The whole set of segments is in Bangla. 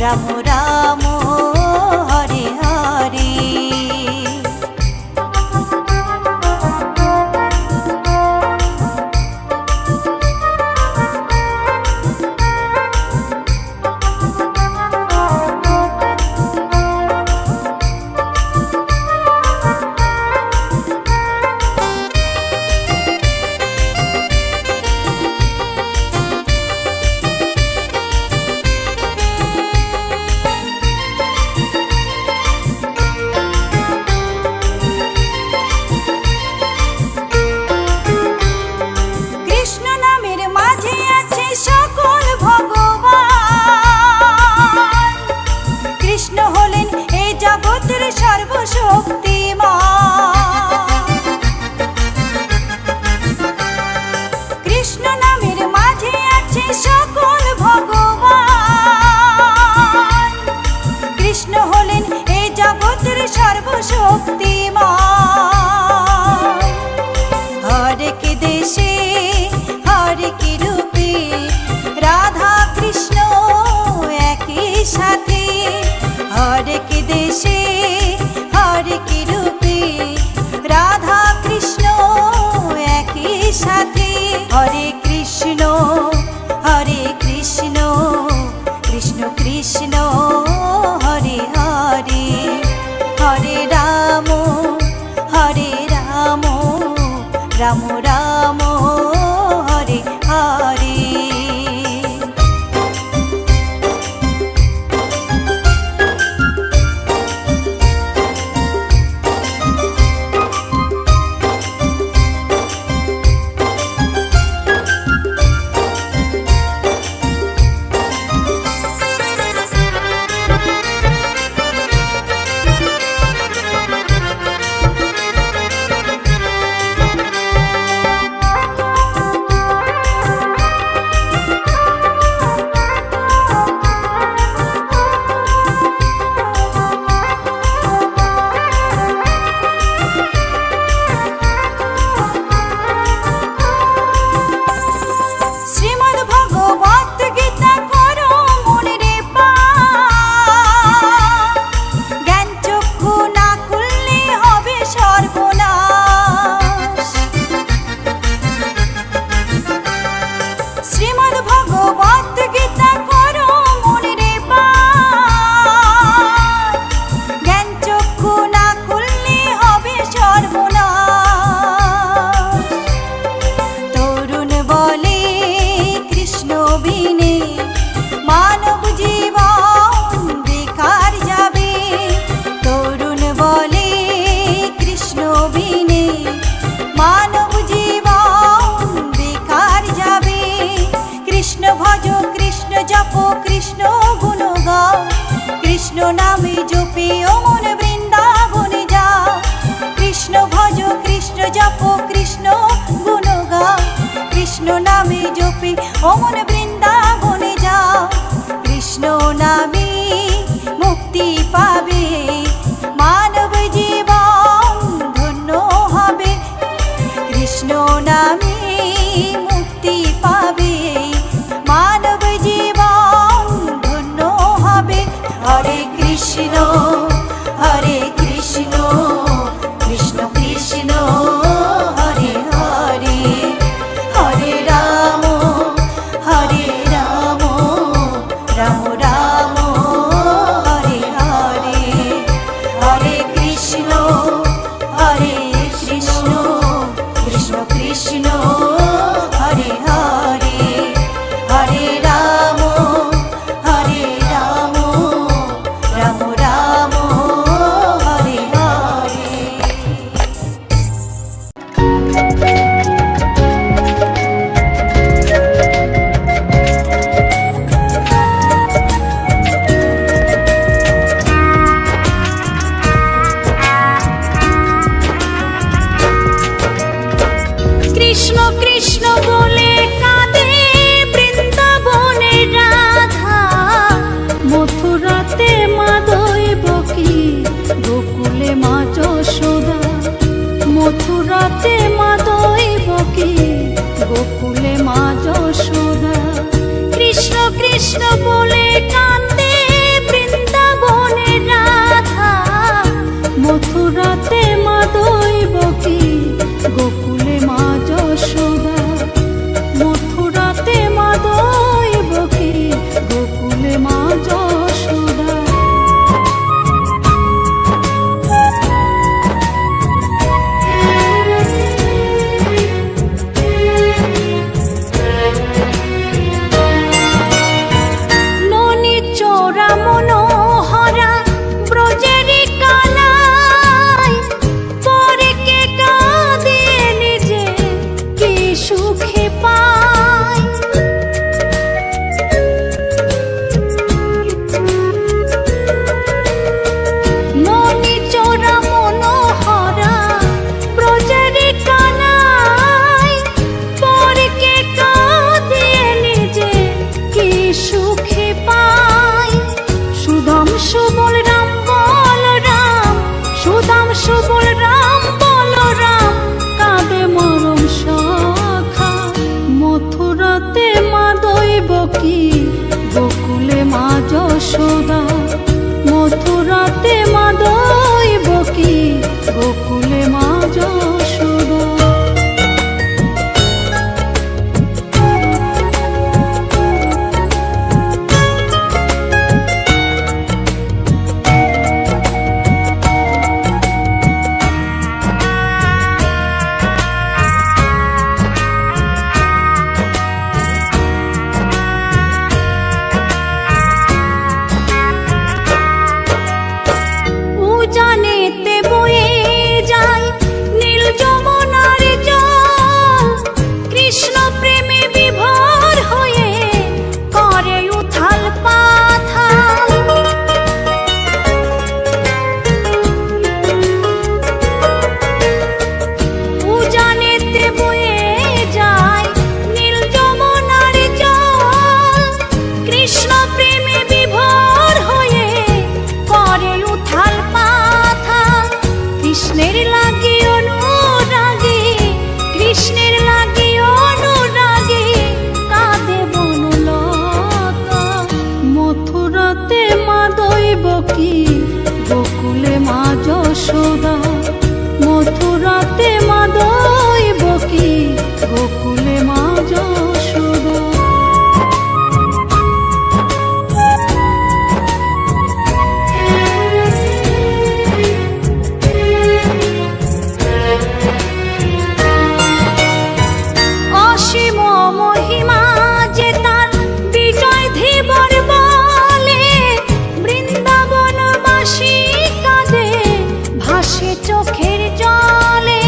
রাম রাম হরে হরে। রাম রাম হরে হরে। কৃষ্ণ নামে জপে ও মন বৃন্দাবনে যাও, কৃষ্ণ ভজ কৃষ্ণ জপ কৃষ্ণ গুণ গাও, কৃষ্ণ নামে জপে ও মন বৃন্দাবনে যাও, কৃষ্ণ নামে মুক্তি পাবে মানব জীবন ধন্য হবে, কৃষ্ণ নামে মুক্তি পাবে মানব জীবন ধন্য হবে। হরে কৃষ্ণ কৃষ্ণ কৃষ্ণ হরে হরে, হরে রাম রাম রাম হরে হরে, হরে কৃষ্ণ কৃষ্ণ কৃষ্ণ হরে হরে, হরে রাম রাম রাম হরে হরে। কৃষ্ণ কৃষ্ণ বলে কাঁদে বৃন্দাবনে রাধা, মথুরাতে মা দৈবকী গোকুলে মা যশোদা, মথুরাতে মা দৈবকী গোকুলে মা যশোদা। কৃষ্ণ কৃষ্ণ বলে কাঁদে মা যশোদা। ননি চোরা মনোহরা ব্রজেরি কানাই, পরে কে কাঁদে নিজে কি সুখে পায়। ননি চোরা মনোহরা ব্রজেরি কানাই, পরে কে কাঁদে নিজে কি সুখে পায়। সুদাম সুবল রাম বলরাম, সুদাম সুবল রাম বলরাম, কাঁদে মরম সখা। মথুরাতে মা দৈবকী, গোকুলে মা যশোদা। মথুরাতে মা দৈবকী, গোকুলে মা যশোদা। উজানেতে বয়ে যায় নীল যমুনার জল, কৃষ্ণ প্রেমে বিভোর হয়ে করে উথাল পাথাল। উজানেতে বয়ে যায় নীল যমুনার জল, কৃষ্ণ প্রেমে বিভোর হয়ে করে উথাল পাথাল। কৃষ্ণের লাগি অনুরাগী, কৃষ্ণের লাগি অনুরাগী, কাঁদে বনলতা। মথুরাতে মা দৈবকী, গোকুলে মা যশোদা। মথুরাতে মা দৈবকী, গোকুলে মা যশোদা। অসীম মহিমা যে তার বিজয় ধীবর বলে, বৃন্দাবনবাসী কাঁদে ভাসে চোখের জলে।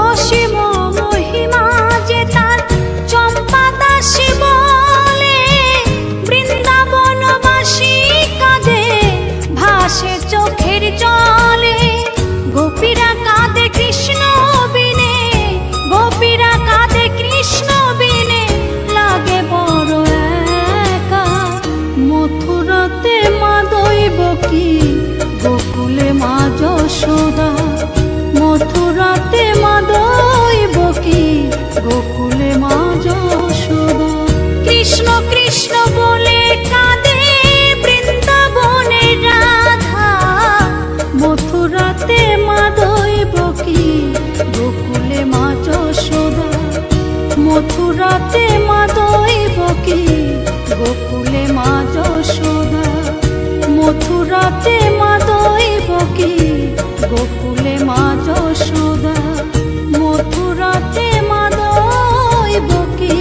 অসীম মহিমা যে তার চম্পা দাসী বলে, বৃন্দাবনবাসী কাঁদে ভাসে চোখের জলে। গোপীরা কাঁদে কৃষ্ণ বিনে, গোপীরা কাঁদে কৃষ্ণ বিনে, লাগে বড় একা। মথুরাতে মা দৈবকী, গোকুলে মা যশোদা। মথুরাতে মা দৈবকী, গোকুলে মা যশোদা। কৃষ্ণ কৃষ্ণ বলে কাঁদে বৃন্দাবনের রাধা, মথুরাতে মা দৈবকী, গোকুলে মা যশোদা। মথুরাতে মা দৈবকী, গোকুলে মা যশোদা। মথুরাতে মা দৈবকী, গোকুলে মা যশোদা। মথুরাতে মা দৈবকী।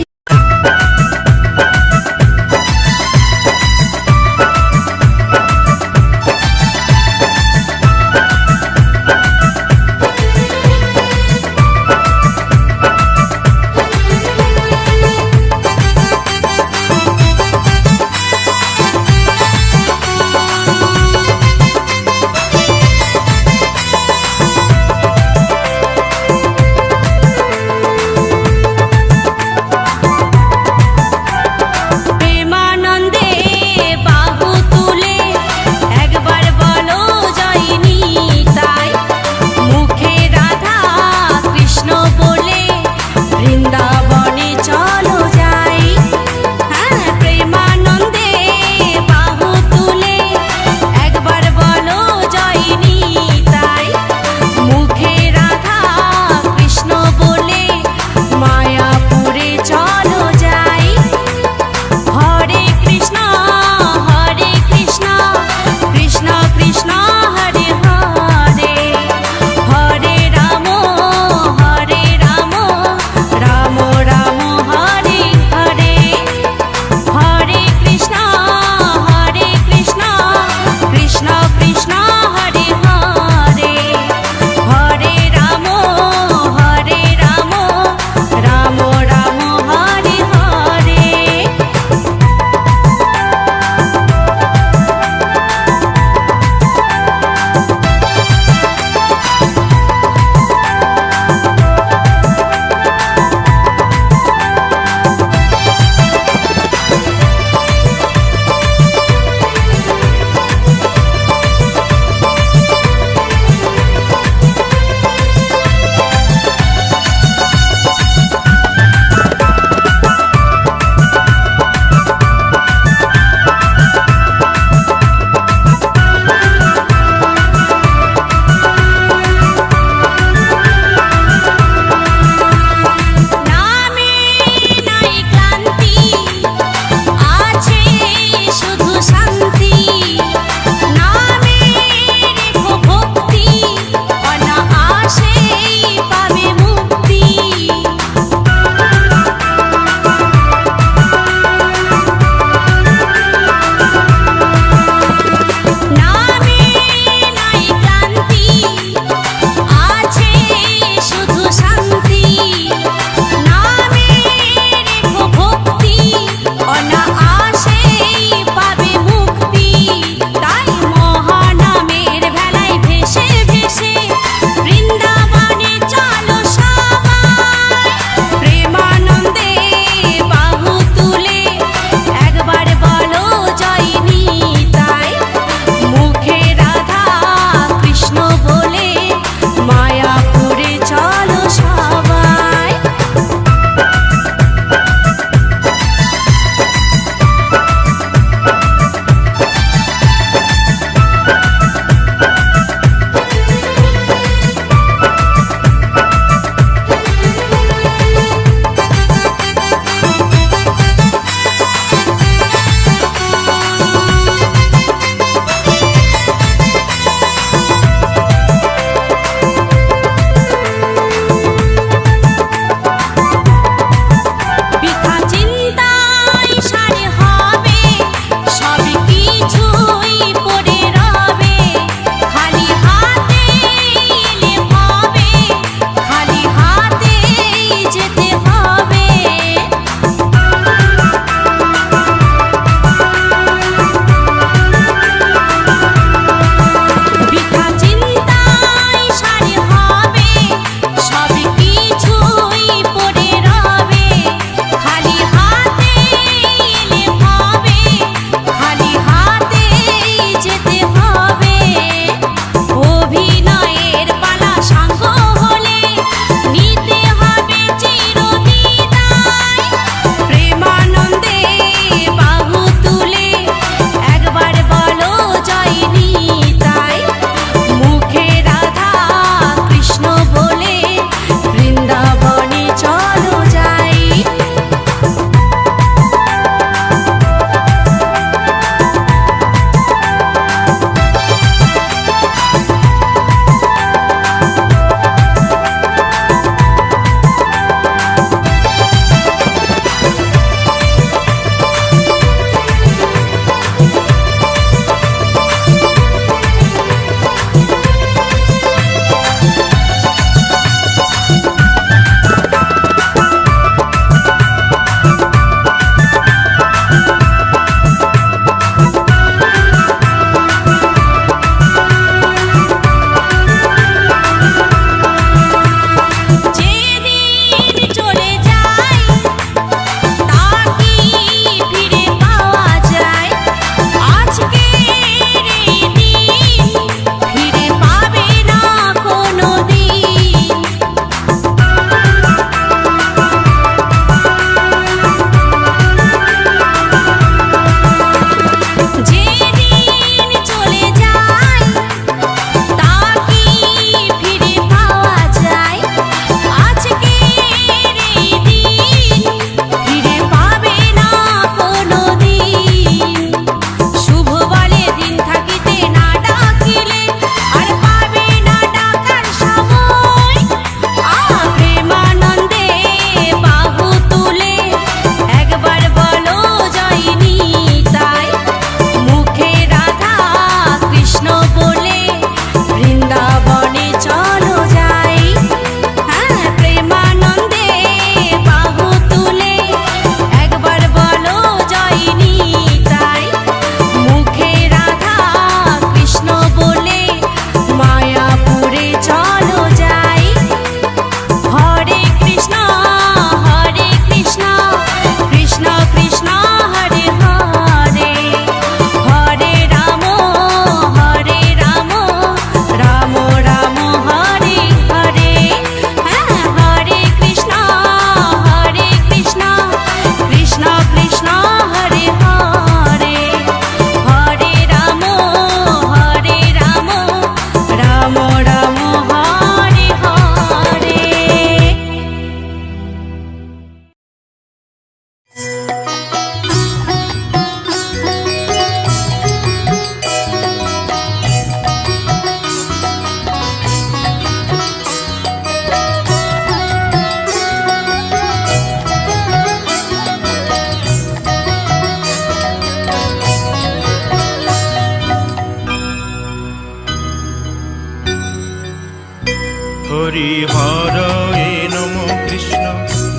হরি হরয়ে নম কৃষ্ণ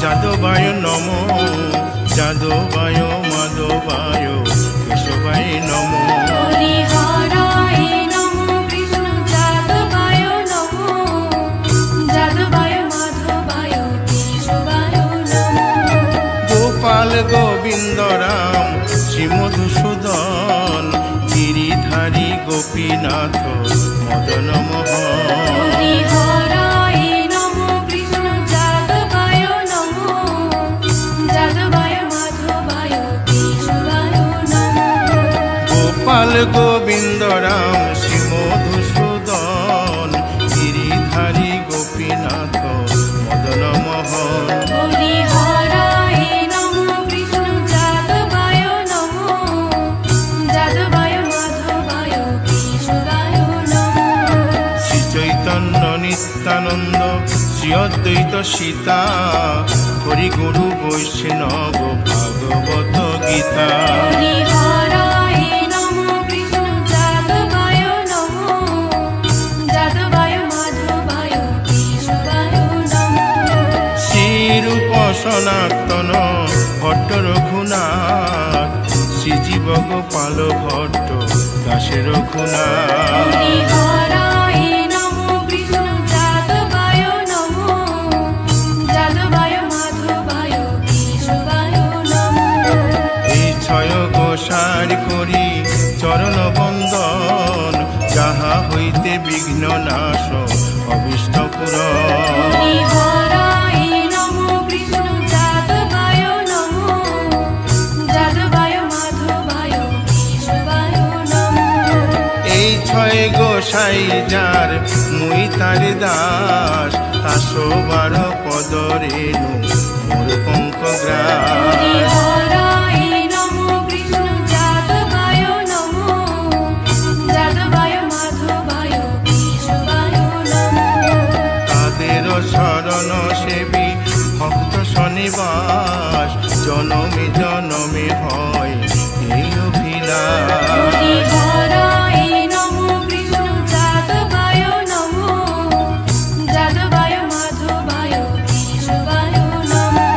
যাদবায় নম যাদবায় মাধবায় কেশবায় নম হরি হরায় নমো কৃষ্ণ যাদবায় নমো যাদবায় মাধবায় কেশবায় নমো গোপাল গোবিন্দ রাম শ্রী মধুসূদন গিরিধারী গোপীনাথ মদন মোহন হরি হরায় নমো কৃষ্ণ যাদবায় নমো যাদবায় মাধবায় কেশবায় নমো গোপাল গোবিন্দ রাম শ্রী মধুসূদন গিরিধারী গোপীনাথ মদন মোহন হরি হরায় নমো কৃষ্ণ যাদবায় নমো যাদবায় মাধবায় কেশবায় নমো শ্রী চৈতন্য নিত্যানন্দ শ্রী অদ্বৈত সীতা হরি গুরু বৈষ্ণব ভাগবত গীতা হরি হরায় নমো কৃষ্ণ যাদবায় নমো যাদবায় মাধবায় কেশবায় নমো শ্রীরূপ সনাতন ভট্ট রঘুনাথ শ্রীজীব গোপাল ভট্ট দাসে রঘুনাথ হরি হরায় নমো কৃষ্ণ যাদবায় নমো যাদবায় মাধবায় কেশবায় নমো এই ছয় গোসার করি চরণ বন্দন যাহা হইতে বিঘ্ন নাশ অবিষ্ট পুরন হরি হরায় নমো কৃষ্ণ যাদবায় নমো যাদবায় মাধবায় কেশবায় নমো এই ছয় গোসাই যার মুই তার দাস তাসো বার পদ রেণু মোর পঙ্ক হরি গ্রাস হরায় নমো কৃষ্ণ যাদবায় নমো যাদবায় মাধবায় কেশবায় নমো তাদের শরণ সেবী ভক্ত শনিবাস জনমে জনমে হয় এই অভিলাষ হরি হরায় নমো কৃষ্ণ যাদবায় নমো যাদবায় মাধবায় কেশবায় নমো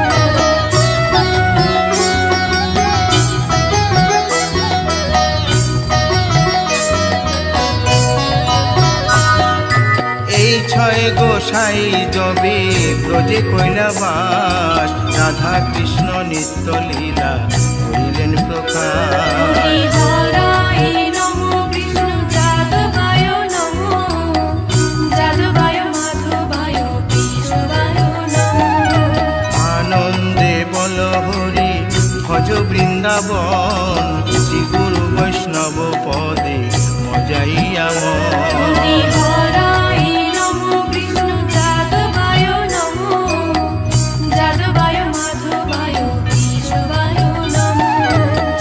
এই ছয় গোসাই যবে ব্রজে কৈলাবাস রাধা কৃষ্ণ নিত্য লীলা করিলেন প্রকাশ হরি হরায় নমো কৃষ্ণ যাদবায় নমো যাদবায় মাধবায় কেশবায় নমো আনন্দে বল হরি ভজ বৃন্দাবন শ্রী গুরু বৈষ্ণব পদে মজাইয়া হরি হরায় নমো কৃষ্ণ যাদবায় নমো যাদবায় মাধবায় কেশবায় নমো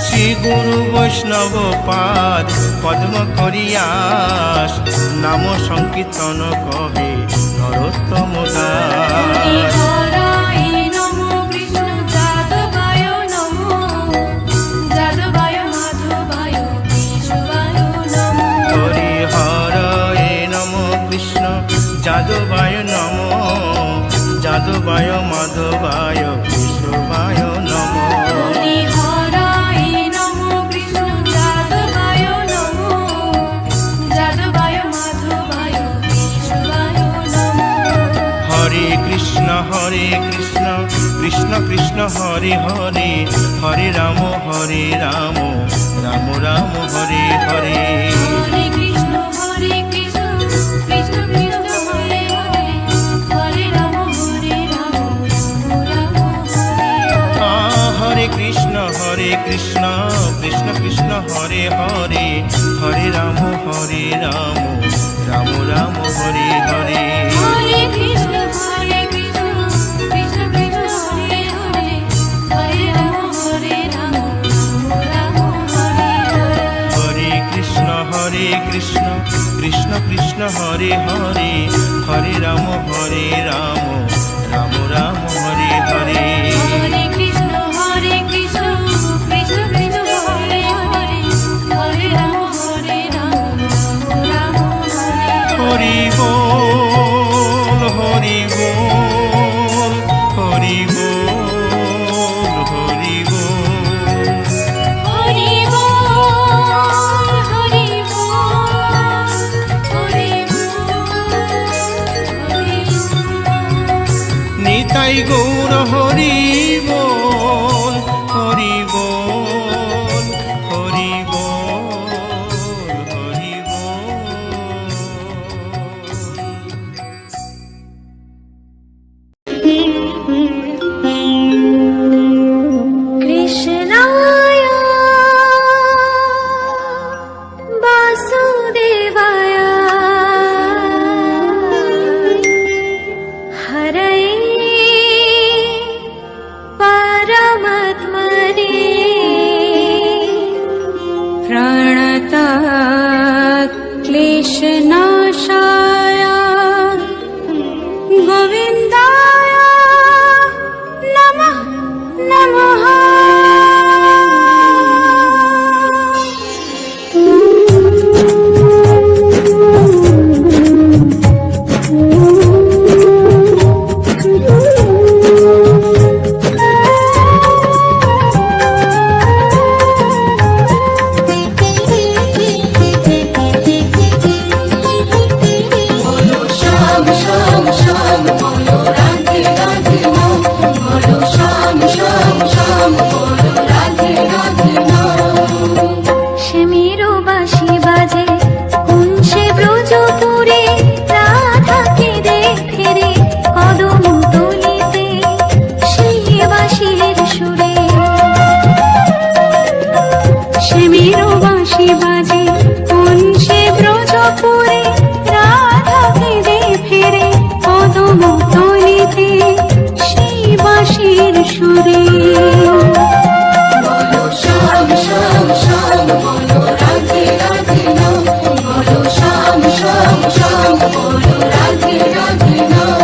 শ্রী গুরু বৈষ্ণব পাদ পদ্ম করিয়াস নাম সংকীর্তন কহে নরোত্তম হরি দাস হরায় নমো কৃষ্ণ যাদবায় নমো যাদবায় মাধবায় কেশবায় নমো হরি হরয়ে নম কৃষ্ণ যাদবায় নম যাদবায় মাধবায় কেশবায় নম হরি হরায় নমো কৃষ্ণ যাদবায় নমো যাদবায় মাধবায় কেশবায় নমো হরে কৃষ্ণ কৃষ্ণ কৃষ্ণ হরে হরে হরে রাম রাম রাম হরে হরে হরে কৃষ্ণ কৃষ্ণ কৃষ্ণ হরে হরে হরে রাম রাম হরে হরে কৃষ্ণ কৃষ্ণ কৃষ্ণ হরে হরে হরে রাম রাম রাম হরে হরে হরে কৃষ্ণ কৃষ্ণ কৃষ্ণ হরে হরে হরে রাম রাম হরে হরে হরে কৃষ্ণ কৃষ্ণ কৃষ্ণ হরে হরে হরে রাম রাম রাম হরে হরে হরে কৃষ্ণ কৃষ্ণ কৃষ্ণ হরে হরে হরে রাম রাম রাম হরে হরে হরি বল সুরে বলো শ্যাম শ্যাম শ্যাম বলো রাধে রাধে নাম বলো শ্যাম শ্যাম শ্যাম বলো রাধে রাধে নাম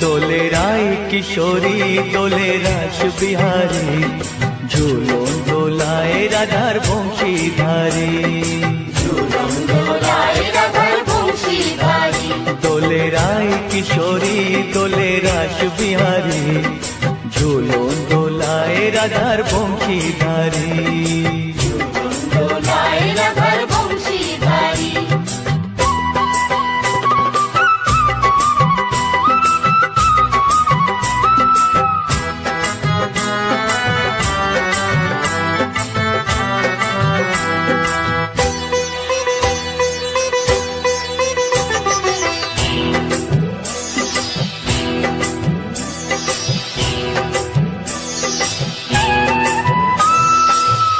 দোলে রায় কিশোরী দোলে রাস বিহারী ঝুলন দোলায় রাধার বংশীধারী দোলে রায় কিশোরী দোলে রাস বিহারী ঝুলন দোলায় রাধার বংশীধারী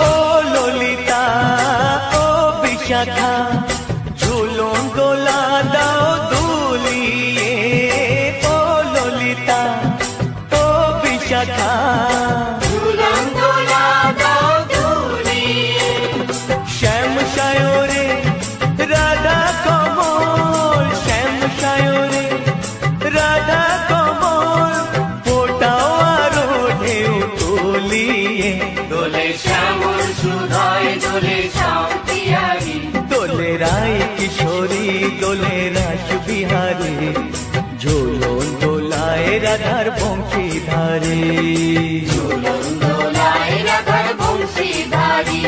ও দেখা ঝুলন দোলা দাও দুলিয়ে শ্যাম সায়রে রাধা কমল, শ্যাম সায়রে রাধা কমল, ফোটাও আরো ঢেউ তুলিয়ে। দোলে শ্যামল সুধায় দোলে শান্তিয়ারি দোলে রায় কিশোরী দোলে রাস বিহারী, ঝোলন দোলায় রাধার বংশীধারী। ঝুলন দোলায় রাধার বংশীধারী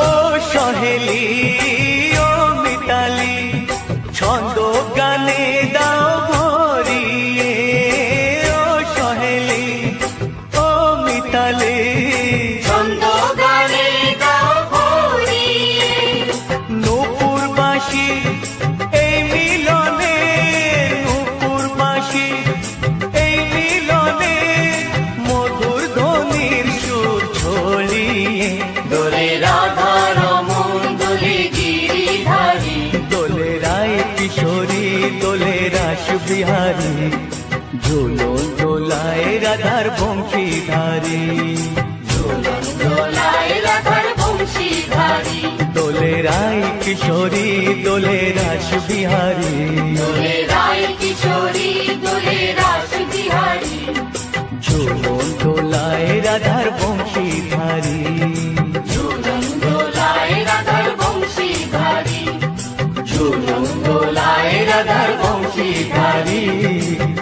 ও সহেলি ও মিতালি, ছন্দ গানে দাও ভরিয়ে। ও সহেলি ও মিতালি, ছন্দ গানে দাও ভরিয়ে নূপুরবাসী এই মিলনে, নূপুরবাসী এই মিলনে, মধুর ধ্বনির সুর ছড়িয়ে। দোলে রাধা রমন দোলে গিরিধারী দোলে রায় কিশোরী দোলে রাস বিহারী, ঝোলন দোলায় রাধার বংশীধারী। ঝুলন দোলায় রাধার বংশীধারী দোলে রায় কিশোরী দোলে রাস বিহারী, দোলে রায় কিশোরী দোলে রাস বিহারী ঝোলন দোলায় রাধার বংশীধারী। ঝুলন দোলায় রাধার বংশীধারী ঝুলন দোলায় রাধার বংশীধারী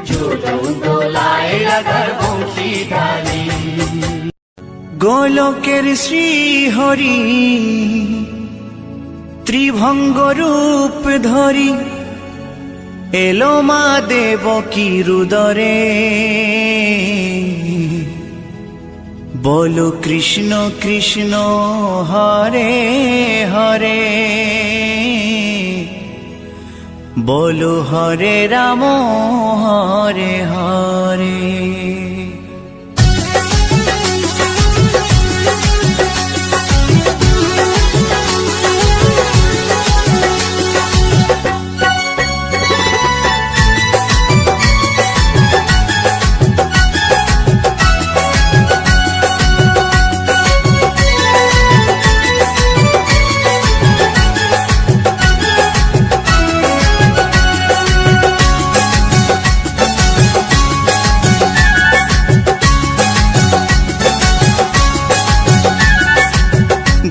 ঝুলন দোলায় রাধার বংশীধারী গোলকের শ্রীহরি ত্রিভঙ্গ রূপ ধরি, এলো মা দেবকী রুদরে। বলো কৃষ্ণ কৃষ্ণ হরে হরে, বলো হরে রাম হরে হরে।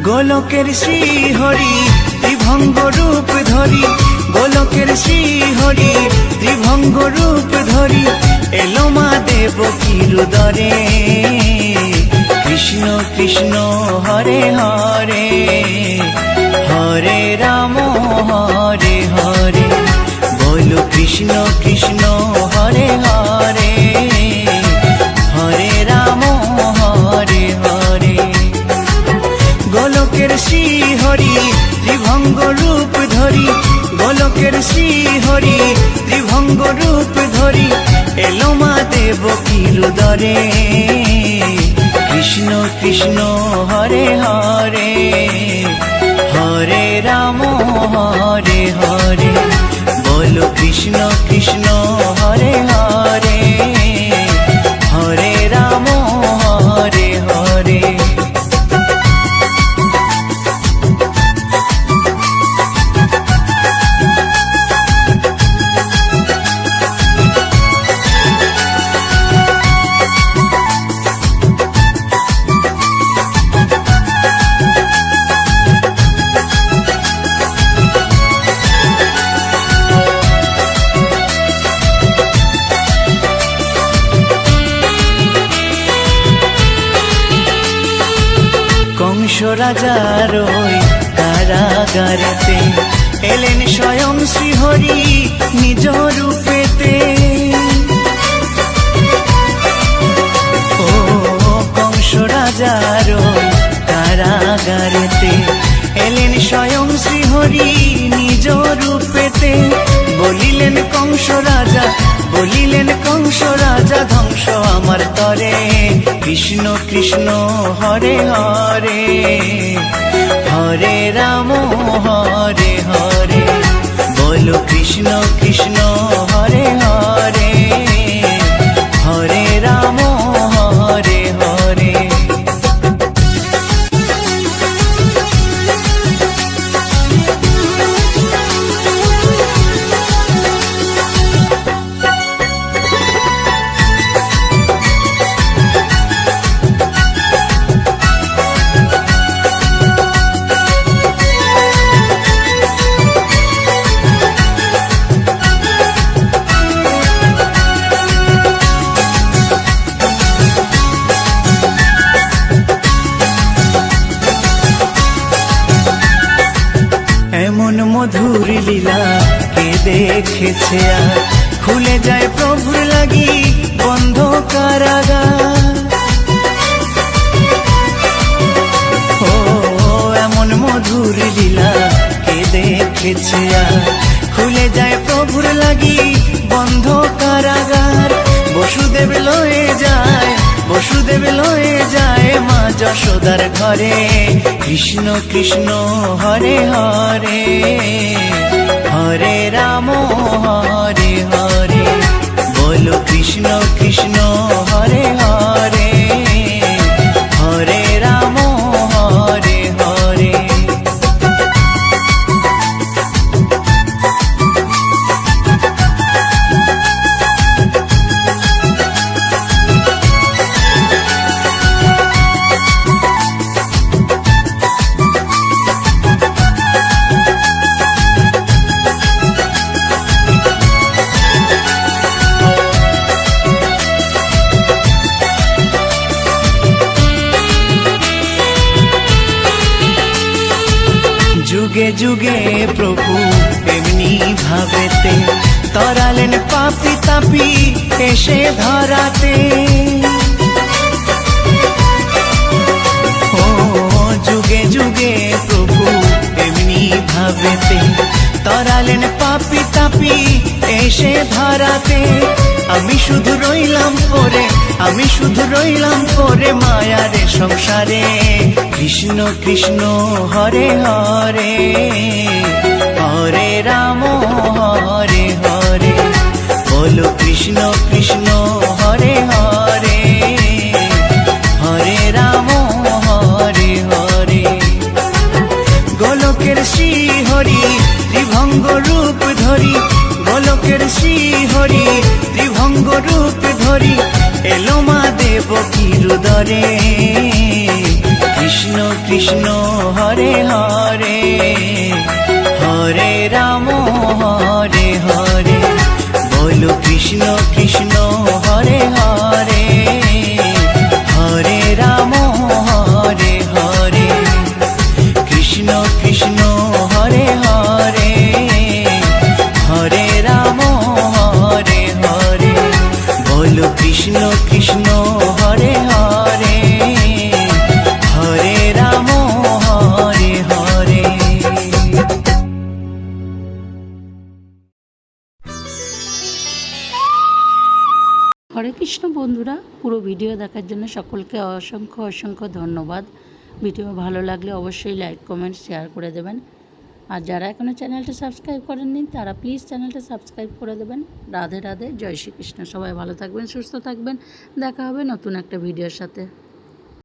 গোলকের শ্রীহরি ত্রিভঙ্গ রূপ ধরি, গোলকের শ্রীহরি ত্রিভঙ্গ রূপ ধরি, এলো মা দেবকী রুদরে। কৃষ্ণ কৃষ্ণ হরে হরে, হরে রাম হরে হরে। বলো কৃষ্ণ কৃষ্ণ হরে হরে, হরে রাম হরে হরে। গোলকের শ্রীহরি ত্রিভঙ্গ রূপ ধরি, গোলকের শ্রীহরি ত্রিভঙ্গ রূপ ধরি, এলো মা দেবকী রুদরে। কৃষ্ণ কৃষ্ণ হরে হরে, হরে রাম হরে হরে। বলো কৃষ্ণ কৃষ্ণ হরে হরে, হরে রাম হরে হরে। কংস রাজার ওই কারাগারেতে এলেন স্বয়ং শ্রীহরি নিজ রূপেতে। ও রাজার ওই কারাগারেতে এলেন স্বয়ং শ্রীহরি নিজ রূপেতে। বলিলেন কংস রাজা, বলিলেন কংস রাজা, ধ্বংস আমার তরে। কৃষ্ণ কৃষ্ণ হরে হরে, হরে রাম হরে হরে। বলো কৃষ্ণ কৃষ্ণ হরে হরে, হরে রাম হরে হরে। এমন মধুর লীলা কে দেখেছে আর, খুলে যায় প্রভুর লাগি বন্ধ কারাগার। ও এমন মধুর লীলা কে দেখেছে আর, খুলে যায় প্রভুর লাগি বন্ধ কারাগার। বসুদেব লয়ে যায়, বসুদেব লয়ে যায় মা যশোদার ঘরে। কৃষ্ণ কৃষ্ণ হরে হরে, হরে রাম হরে হরে। বলো কৃষ্ণ কৃষ্ণ হরে হরে, হরে রাম হরে হরে। যুগে যুগে প্রভু এমনি ভাবেতে, তরালেন পাপি তাপি এসে ধরাতে। ও যুগে যুগে প্রভু এমনি ভাবেতে, তরালেন পাপি তাপি এসে ধরাতে। আমি শুধু রইলাম পরে, আমি শুধু রইলাম পরে মায়ারে সংসারে। কৃষ্ণ কৃষ্ণ হরে হরে, হরে রাম হরে হরে। বলো কৃষ্ণ কৃষ্ণ হরে হরে, হরে রাম হরে হরে। গোলকের শ্রী হরি ত্রিভঙ্গ রূপ ধরি, গোলকের শ্রী হরি ত্রিভঙ্গ রূপ ধরি। এলো মা দেবকীর উদরে। কৃষ্ণ কৃষ্ণ হরে হরে, হরে রাম হরে হরে। বলো কৃষ্ণ কৃষ্ণ হরে হরে, হরে রাম হরে হরে। কৃষ্ণ কৃষ্ণ হরে হরে, হরে রাম হরে হরে। বলো কৃষ্ণ কৃষ্ণ হরে হরে, হরে রাম হরে হরে। হরে কৃষ্ণ বন্ধুরা, পুরো ভিডিও দেখার জন্য সকলকে অসংখ্য অসংখ্য ধন্যবাদ। ভিডিও ভালো লাগলে অবশ্যই লাইক কমেন্ট শেয়ার করে দেবেন। আর যারা এখনও চ্যানেলটা সাবস্ক্রাইব করেননি তারা প্লিজ চ্যানেলটা সাবস্ক্রাইব করে দেবেন। রাধে রাধে, জয় শ্রীকৃষ্ণ। সবাই ভালো থাকবেন, সুস্থ থাকবেন। দেখা হবে নতুন একটা ভিডিওর সাথে।